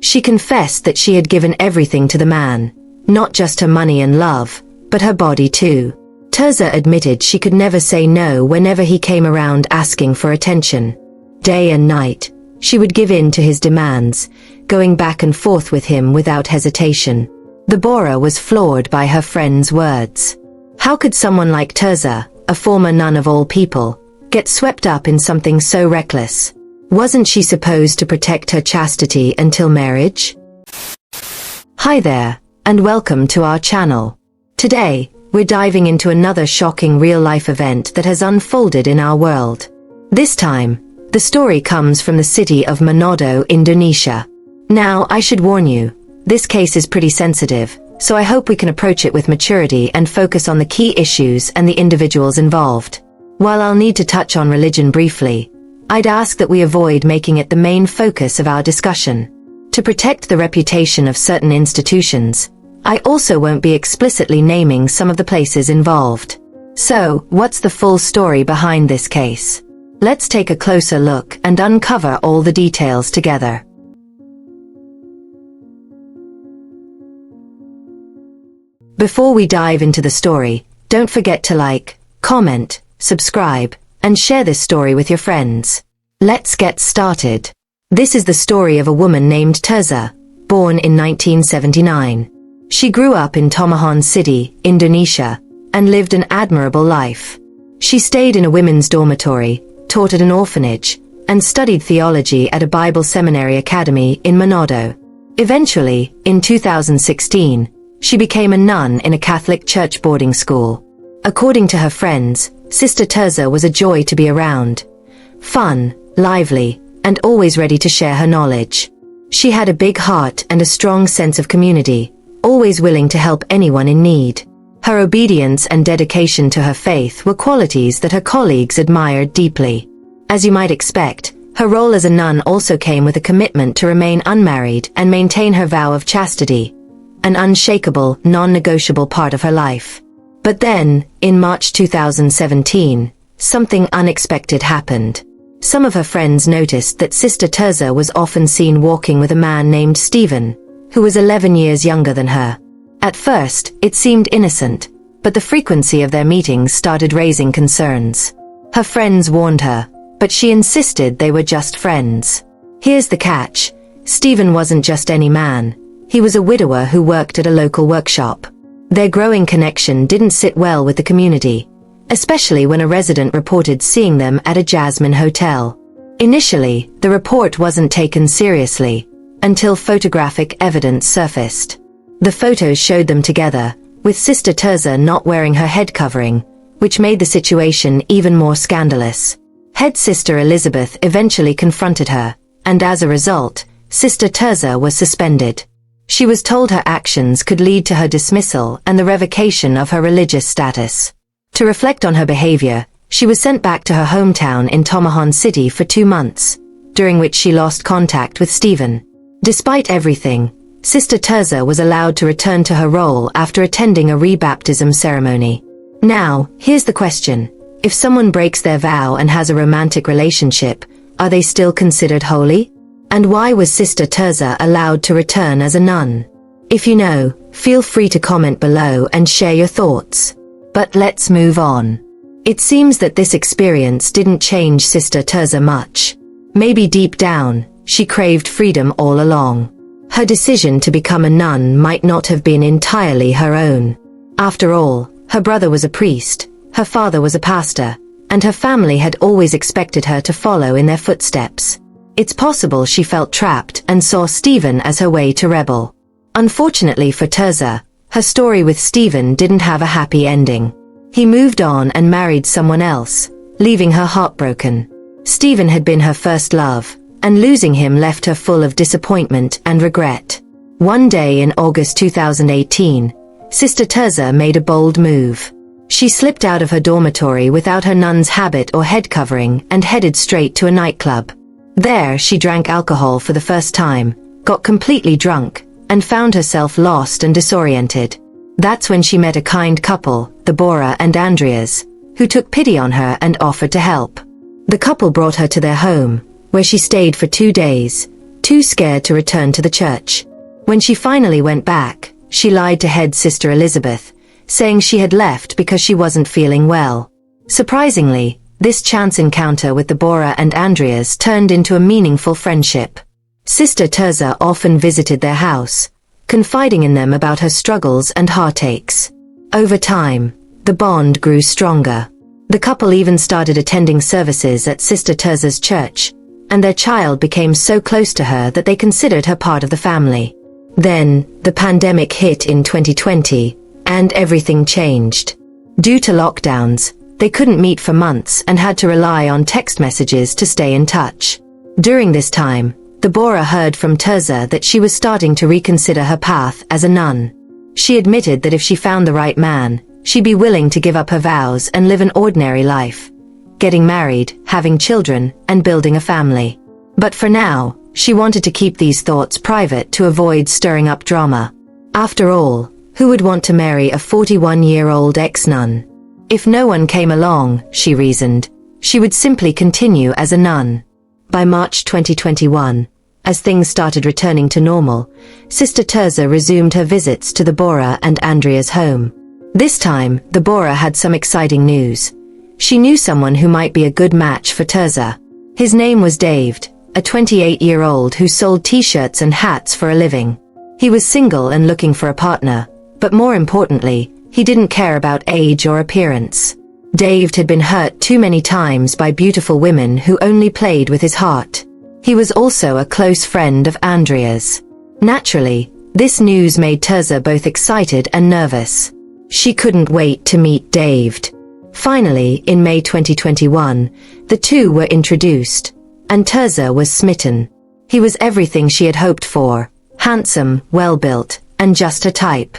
She confessed that she had given everything to the man, not just her money and love, but her body too. Tirzah admitted she could never say no whenever he came around asking for attention. Day and night, she would give in to his demands, going back and forth with him without hesitation. Deborah was floored by her friend's words. How could someone like Tirzah, a former nun of all people, get swept up in something so reckless? Wasn't she supposed to protect her chastity until marriage? Hi there, and welcome to our channel. Today, we're diving into another shocking real-life event that has unfolded in our world. This time, the story comes from the city of Manado, Indonesia. Now, I should warn you, this case is pretty sensitive, so I hope we can approach it with maturity and focus on the key issues and the individuals involved. While I'll need to touch on religion briefly, I'd ask that we avoid making it the main focus of our discussion. To protect the reputation of certain institutions, I also won't be explicitly naming some of the places involved. So, what's the full story behind this case? Let's take a closer look and uncover all the details together. Before we dive into the story, don't forget to like, comment, subscribe, and share this story with your friends. Let's get started. This is the story of a woman named Tirzah, born in 1979. She grew up in Tomohon City, Indonesia, and lived an admirable life. She stayed in a women's dormitory, taught at an orphanage, and studied theology at a Bible seminary academy in Manado. Eventually, in 2016, she became a nun in a Catholic church boarding school. According to her friends, Sister Tirzah was a joy to be around. Fun, lively, and always ready to share her knowledge. She had a big heart and a strong sense of community, always willing to help anyone in need. Her obedience and dedication to her faith were qualities that her colleagues admired deeply. As you might expect, her role as a nun also came with a commitment to remain unmarried and maintain her vow of chastity, an unshakable, non-negotiable part of her life. But then, in March 2017, something unexpected happened. Some of her friends noticed that Sister Tirzah was often seen walking with a man named Stephen, who was 11 years younger than her. At first, it seemed innocent, but the frequency of their meetings started raising concerns. Her friends warned her, but she insisted they were just friends. Here's the catch: Stephen wasn't just any man. He was a widower who worked at a local workshop. Their growing connection didn't sit well with the community, especially when a resident reported seeing them at a Jasmine hotel. Initially, the report wasn't taken seriously, until photographic evidence surfaced. The photos showed them together, with Sister Tirzah not wearing her head covering, which made the situation even more scandalous. Head Sister Elizabeth eventually confronted her, and as a result, Sister Tirzah was suspended. She was told her actions could lead to her dismissal and the revocation of her religious status. To reflect on her behavior, she was sent back to her hometown in Tomohon City for 2 months, during which she lost contact with Stephen. Despite everything, Sister Tirzah was allowed to return to her role after attending a rebaptism ceremony. Now, here's the question: if someone breaks their vow and has a romantic relationship, are they still considered holy? And why was Sister Tirzah allowed to return as a nun? If you know, feel free to comment below and share your thoughts. But let's move on. It seems that this experience didn't change Sister Tirzah much. Maybe deep down, she craved freedom all along. Her decision to become a nun might not have been entirely her own. After all, her brother was a priest, her father was a pastor, and her family had always expected her to follow in their footsteps. It's possible she felt trapped and saw Stephen as her way to rebel. Unfortunately for Tirzah, her story with Stephen didn't have a happy ending. He moved on and married someone else, leaving her heartbroken. Stephen had been her first love, and losing him left her full of disappointment and regret. One day in August 2018, Sister Tirzah made a bold move. She slipped out of her dormitory without her nun's habit or head covering and headed straight to a nightclub. There, she drank alcohol for the first time, got completely drunk, and found herself lost and disoriented. That's when she met a kind couple, Deborah and Andreas, who took pity on her and offered to help. The couple brought her to their home, where she stayed for 2 days, too scared to return to the church. When she finally went back, she lied to head sister Elizabeth, saying she had left because she wasn't feeling well. Surprisingly, this chance encounter with Deborah and Andreas turned into a meaningful friendship. Sister Terza often visited their house, confiding in them about her struggles and heartaches. Over time, the bond grew stronger. The couple even started attending services at Sister Terza's church, and their child became so close to her that they considered her part of the family. Then, the pandemic hit in 2020, and everything changed. Due to lockdowns, they couldn't meet for months and had to rely on text messages to stay in touch. During this time, Deborah heard from Terza that she was starting to reconsider her path as a nun. She admitted that if she found the right man, she'd be willing to give up her vows and live an ordinary life, getting married, having children, and building a family. But for now, she wanted to keep these thoughts private to avoid stirring up drama. After all, who would want to marry a 41-year-old ex-nun? If no one came along, she reasoned, she would simply continue as a nun. By March 2021, as things started returning to normal, Sister Terza resumed her visits to Deborah and Andrea's home. This time, Deborah had some exciting news. She knew someone who might be a good match for Terza. His name was Dave, a 28-year-old who sold t-shirts and hats for a living. He was single and looking for a partner, but more importantly, he didn't care about age or appearance. Dave had been hurt too many times by beautiful women who only played with his heart. He was also a close friend of Andrea's. Naturally, this news made Terza both excited and nervous. She couldn't wait to meet Dave. Finally, in May 2021, the two were introduced, and Terza was smitten. He was everything she had hoped for: handsome, well-built, and just her type.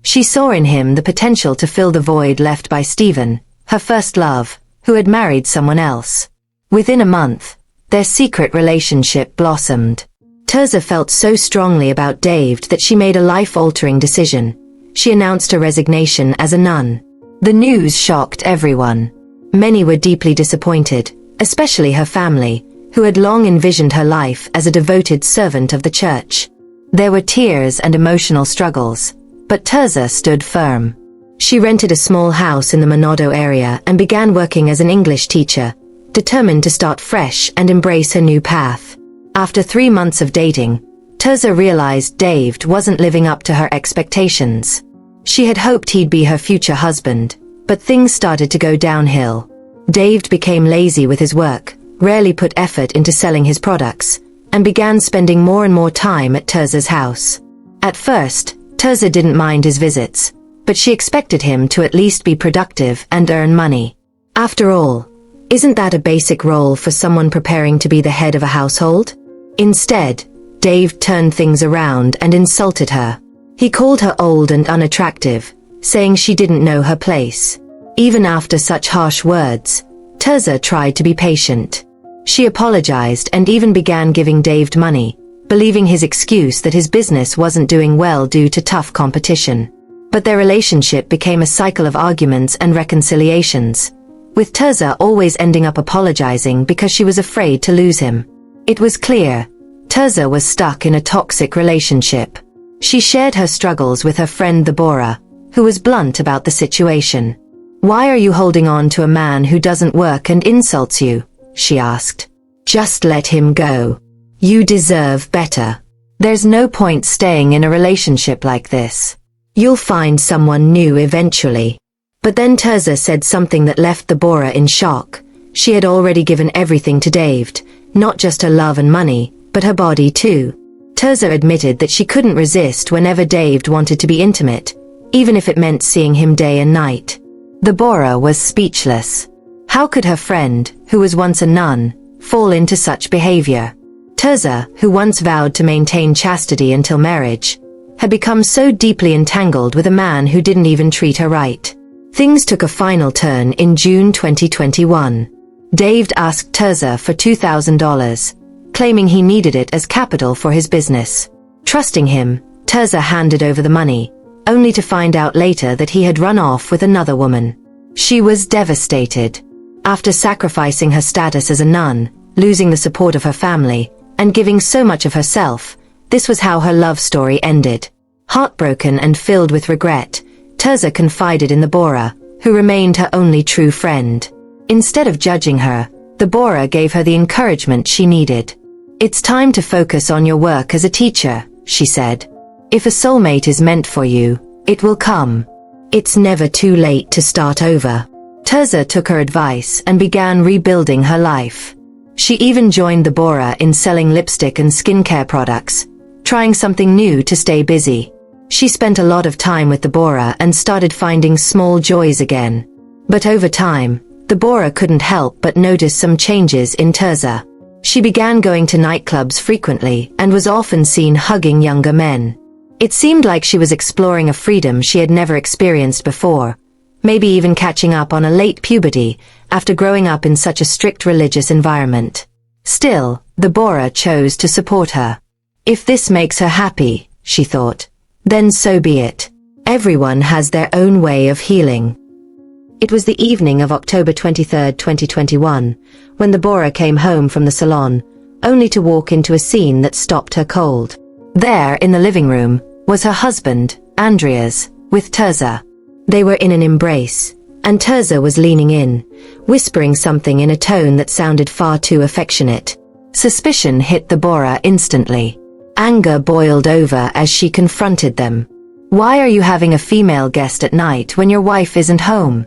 She saw in him the potential to fill the void left by Stephen, her first love, who had married someone else. Within a month, their secret relationship blossomed. Terza felt so strongly about Dave that she made a life-altering decision. She announced her resignation as a nun. The news shocked everyone. Many were deeply disappointed, especially her family, who had long envisioned her life as a devoted servant of the church. There were tears and emotional struggles, but Terza stood firm. She rented a small house in the Monado area and began working as an English teacher, determined to start fresh and embrace her new path. After 3 months of dating, Terza realized Dave wasn't living up to her expectations. She had hoped he'd be her future husband, but things started to go downhill. Dave became lazy with his work, rarely put effort into selling his products, and began spending more and more time at Terza's house. At first, Terza didn't mind his visits, but she expected him to at least be productive and earn money. After all, isn't that a basic role for someone preparing to be the head of a household? Instead, Dave turned things around and insulted her. He called her old and unattractive, saying she didn't know her place. Even after such harsh words, Terza tried to be patient. She apologized and even began giving Dave money, believing his excuse that his business wasn't doing well due to tough competition. But their relationship became a cycle of arguments and reconciliations, with Terza always ending up apologizing because she was afraid to lose him. It was clear, Terza was stuck in a toxic relationship. She shared her struggles with her friend Deborah, who was blunt about the situation. "Why are you holding on to a man who doesn't work and insults you?" she asked. "Just let him go. You deserve better. There's no point staying in a relationship like this. You'll find someone new eventually." But then Terza said something that left Deborah in shock. She had already given everything to Dave, not just her love and money, but her body too. Terza admitted that she couldn't resist whenever Dave wanted to be intimate, even if it meant seeing him day and night. Deborah was speechless. How could her friend, who was once a nun, fall into such behavior? Terza, who once vowed to maintain chastity until marriage, had become so deeply entangled with a man who didn't even treat her right. Things took a final turn in June 2021. Dave asked Terza for $2,000, claiming he needed it as capital for his business. Trusting him, Terza handed over the money, only to find out later that he had run off with another woman. She was devastated. After sacrificing her status as a nun, losing the support of her family, and giving so much of herself, this was how her love story ended. Heartbroken and filled with regret, Tirzah confided in Deborah, who remained her only true friend. Instead of judging her, Deborah gave her the encouragement she needed. "It's time to focus on your work as a teacher," she said. "If a soulmate is meant for you, it will come. It's never too late to start over." Tirzah took her advice and began rebuilding her life. She even joined Deborah in selling lipstick and skincare products, trying something new to stay busy. She spent a lot of time with Deborah and started finding small joys again. But over time, Deborah couldn't help but notice some changes in Tirzah. She began going to nightclubs frequently and was often seen hugging younger men. It seemed like she was exploring a freedom she had never experienced before, maybe even catching up on a late puberty after growing up in such a strict religious environment. Still, Deborah chose to support her. "If this makes her happy," she thought, "then so be it. Everyone has their own way of healing." It was the evening of October 23, 2021, when Deborah came home from the salon, only to walk into a scene that stopped her cold. There, in the living room, was her husband, Andreas, with Tirzah. They were in an embrace, and Tirzah was leaning in, whispering something in a tone that sounded far too affectionate. Suspicion hit Deborah instantly. Anger boiled over as she confronted them. "Why are you having a female guest at night when your wife isn't home?"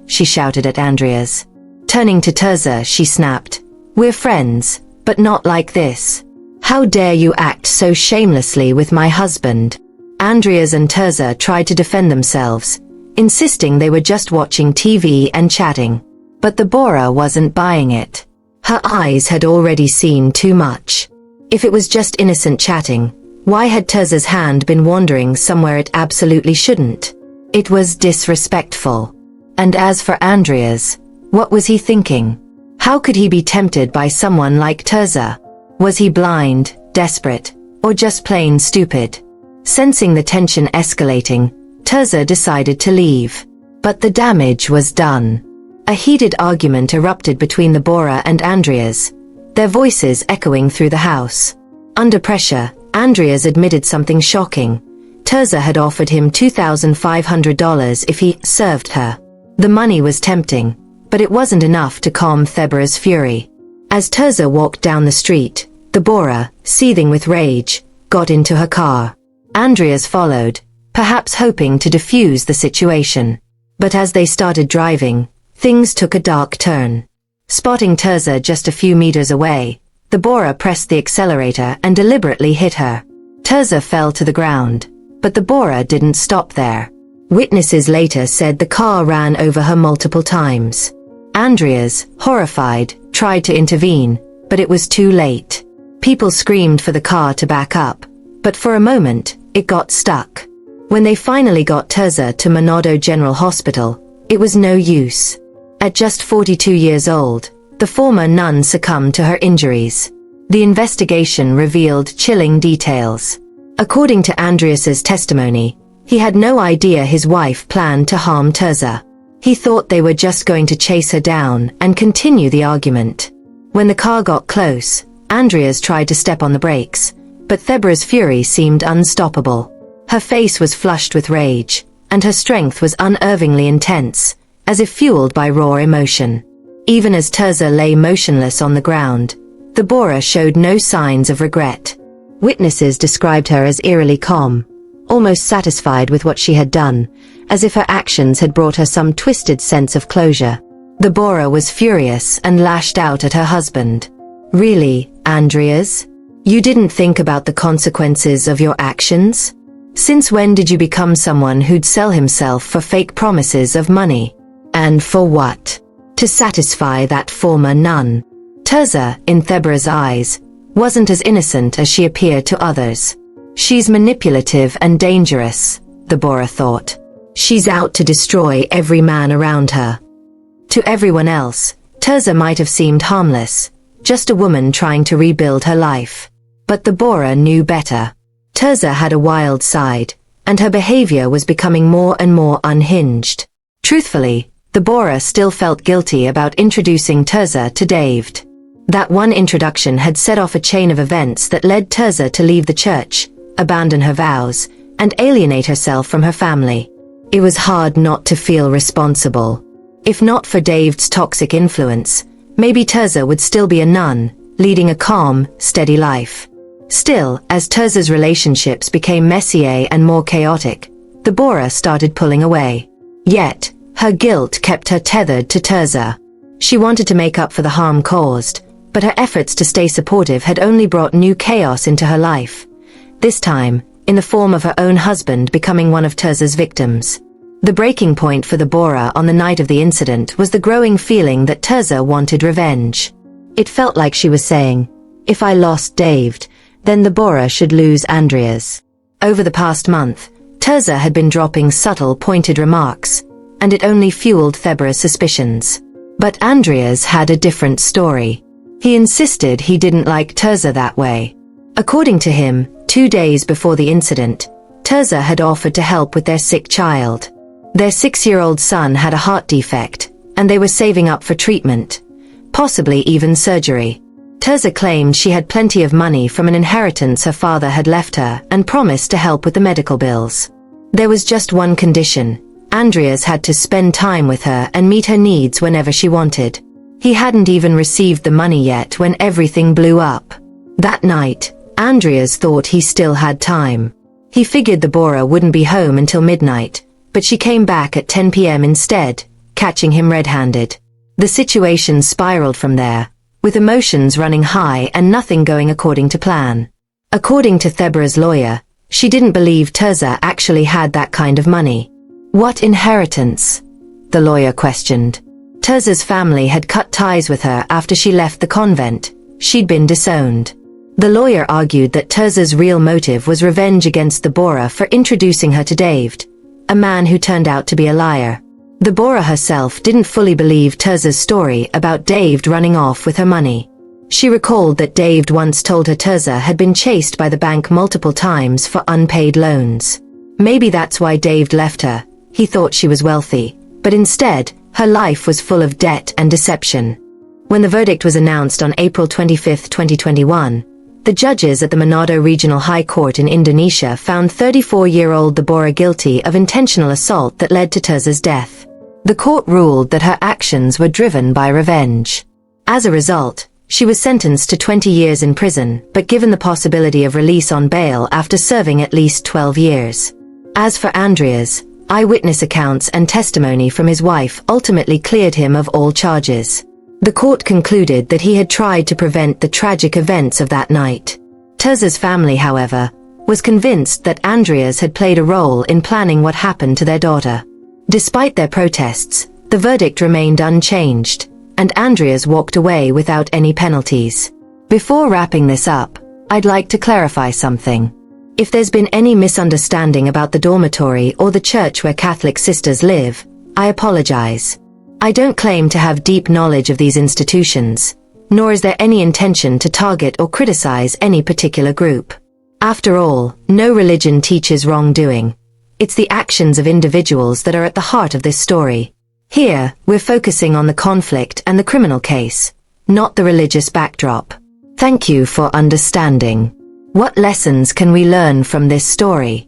she shouted at Andreas. Turning to Tirzah, she snapped, "We're friends, but not like this. How dare you act so shamelessly with my husband?" Andreas and Tirzah tried to defend themselves, insisting they were just watching TV and chatting. But Deborah wasn't buying it. Her eyes had already seen too much. If it was just innocent chatting, why had Tirzah's hand been wandering somewhere it absolutely shouldn't? It was disrespectful. And as for Andreas, what was he thinking? How could he be tempted by someone like Tirzah? Was he blind, desperate, or just plain stupid? Sensing the tension escalating, Tirzah decided to leave. But the damage was done. A heated argument erupted between Deborah and Andreas, their voices echoing through the house. Under pressure, Andreas admitted something shocking. Tirzah had offered him $2,500 if he served her. The money was tempting, but it wasn't enough to calm Deborah's fury. As Tirzah walked down the street, Deborah, seething with rage, got into her car. Andreas followed, perhaps hoping to defuse the situation. But as they started driving, things took a dark turn. Spotting Tirzah just a few meters away, Deborah pressed the accelerator and deliberately hit her. Tirzah fell to the ground, but Deborah didn't stop there. Witnesses later said the car ran over her multiple times. Andreas, horrified, tried to intervene, but it was too late. People screamed for the car to back up, but for a moment, it got stuck. When they finally got Tirzah to Manado General Hospital, it was no use. At just 42 years old, the former nun succumbed to her injuries. The investigation revealed chilling details. According to Andreas's testimony, he had no idea his wife planned to harm Tirzah. He thought they were just going to chase her down and continue the argument. When the car got close, Andreas tried to step on the brakes, but Deborah's fury seemed unstoppable. Her face was flushed with rage, and her strength was unervingly intense, as if fueled by raw emotion. Even as Tirzah lay motionless on the ground, Deborah showed no signs of regret. Witnesses described her as eerily calm, almost satisfied with what she had done, as if her actions had brought her some twisted sense of closure. Deborah was furious and lashed out at her husband. "Really, Andreas? You didn't think about the consequences of your actions? Since when did you become someone who'd sell himself for fake promises of money? And for what? To satisfy that former nun?" Tirzah, in Deborah's eyes, wasn't as innocent as she appeared to others. "She's manipulative and dangerous," Deborah thought. "She's out to destroy every man around her." To everyone else, Tirzah might have seemed harmless, just a woman trying to rebuild her life. But Deborah knew better. Tirzah had a wild side, and her behavior was becoming more and more unhinged. Truthfully, Deborah still felt guilty about introducing Tirzah to David. That one introduction had set off a chain of events that led Tirzah to leave the church, abandon her vows, and alienate herself from her family. It was hard not to feel responsible. If not for David's toxic influence, maybe Tirzah would still be a nun, leading a calm, steady life. Still, as Tirzah's relationships became messier and more chaotic, Deborah started pulling away. Yet, her guilt kept her tethered to Tirzah. She wanted to make up for the harm caused, but her efforts to stay supportive had only brought new chaos into her life. This time, in the form of her own husband becoming one of Tirzah's victims. The breaking point for Deborah on the night of the incident was the growing feeling that Tirzah wanted revenge. It felt like she was saying, if I lost David, then Deborah should lose Andreas. Over the past month, Tirzah had been dropping subtle, pointed remarks, and it only fueled Deborah's suspicions. But Andreas had a different story. He insisted he didn't like Tirzah that way. According to him, 2 days before the incident, Tirzah had offered to help with their sick child. Their 6-year-old son had a heart defect, and they were saving up for treatment, possibly even surgery. Tirzah claimed she had plenty of money from an inheritance her father had left her and promised to help with the medical bills. There was just one condition. Andreas had to spend time with her and meet her needs whenever she wanted. He hadn't even received the money yet when everything blew up. That night, Andreas thought he still had time. He figured Deborah wouldn't be home until midnight, but she came back at 10 p.m. instead, catching him red-handed. The situation spiraled from there, with emotions running high and nothing going according to plan. According to Deborah's lawyer, she didn't believe Tirzah actually had that kind of money. What inheritance? The lawyer questioned. Tirzah's family had cut ties with her after she left the convent. She'd been disowned. The lawyer argued that Tirzah's real motive was revenge against Deborah for introducing her to David, a man who turned out to be a liar. Deborah herself didn't fully believe Tirzah's story about David running off with her money. She recalled that David once told her Tirzah had been chased by the bank multiple times for unpaid loans. Maybe that's why David left her. He thought she was wealthy, but instead, her life was full of debt and deception. When the verdict was announced on April 25, 2021, the judges at the Manado Regional High Court in Indonesia found 34-year-old Deborah guilty of intentional assault that led to Tirzah's death. The court ruled that her actions were driven by revenge. As a result, she was sentenced to 20 years in prison, but given the possibility of release on bail after serving at least 12 years. As for Andreas, eyewitness accounts and testimony from his wife ultimately cleared him of all charges. The court concluded that he had tried to prevent the tragic events of that night. Tirzah's family, however, was convinced that Andreas had played a role in planning what happened to their daughter. Despite their protests, the verdict remained unchanged, and Andreas walked away without any penalties. Before wrapping this up, I'd like to clarify something. If there's been any misunderstanding about the dormitory or the church where Catholic sisters live, I apologize. I don't claim to have deep knowledge of these institutions, nor is there any intention to target or criticize any particular group. After all, no religion teaches wrongdoing. It's the actions of individuals that are at the heart of this story. Here, we're focusing on the conflict and the criminal case, not the religious backdrop. Thank you for understanding. What lessons can we learn from this story?